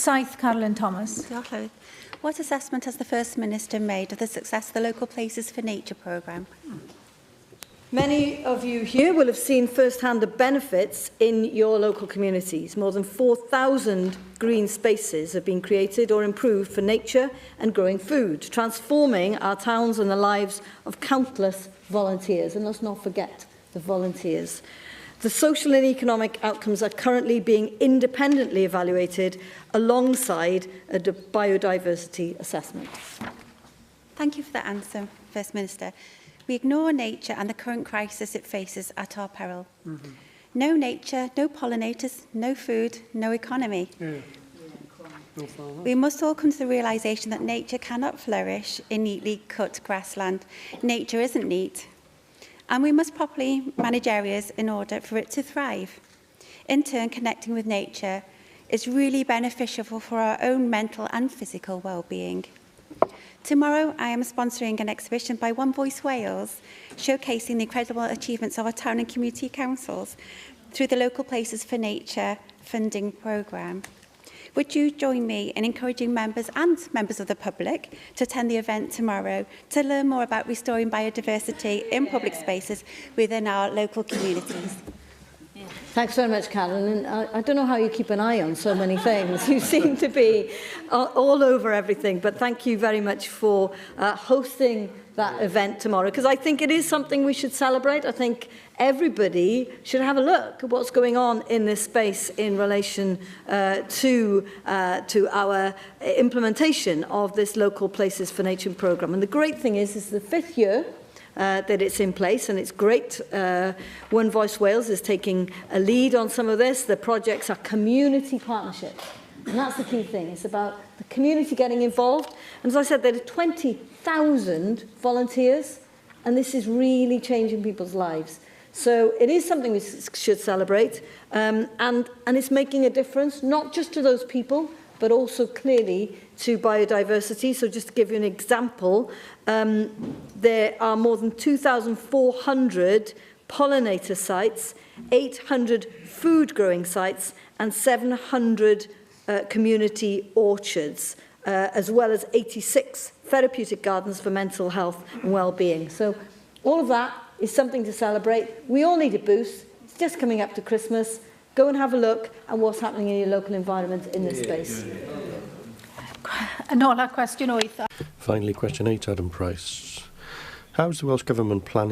7, Carolyn Thomas. What assessment has the First Minister made of the success of the Local Places for Nature programme? Many of you here will have seen firsthand the benefits in your local communities. More than 4,000 green spaces have been created or improved for nature and growing food, transforming our towns and the lives of countless volunteers. And let's not forget the volunteers. The social and economic outcomes are currently being independently evaluated alongside a biodiversity assessment. Thank you for that answer, First Minister. We ignore nature and the current crisis it faces at our peril. No nature, no pollinators, no food, no economy. We must all come to the realisation that nature cannot flourish in neatly cut grassland. Nature isn't neat. And we must properly manage areas in order for it to thrive. In turn, connecting with nature is really beneficial for our own mental and physical well-being. Tomorrow, I am sponsoring an exhibition by One Voice Wales, showcasing the incredible achievements of our town and community councils through the Local Places for Nature funding programme. Would you join me in encouraging members and members of the public to attend the event tomorrow to learn more about restoring biodiversity in public spaces within our local communities? Thanks very much, Carolyn. And I don't know how you keep an eye on so many things. You seem to be all over everything. But thank you very much for hosting that event tomorrow, because I think it is something we should celebrate. I think everybody should have a look at what's going on in this space in relation to our implementation of this Local Places for Nature programme. And the great thing is the 5th year that it's in place, and it's great. One Voice Wales is taking a lead on some of this. The projects are community partnerships, and that's the key thing. It's about the community getting involved. And as I said, there are 20,000 volunteers, and this is really changing people's lives. So it is something we should celebrate, and it's making a difference, not just to those people, but also clearly to biodiversity. So just to give you an example, there are more than 2,400 pollinator sites, 800 food growing sites, and 700 community orchards, as well as 86 therapeutic gardens for mental health and well-being. So all of that is something to celebrate. We all need a boost. It's just coming up to Christmas. Go and have a look at what's happening in your local environment in this space. Yn ola, cwestiwn 8. Finally, question 8, Adam Price. How is the Welsh Government planning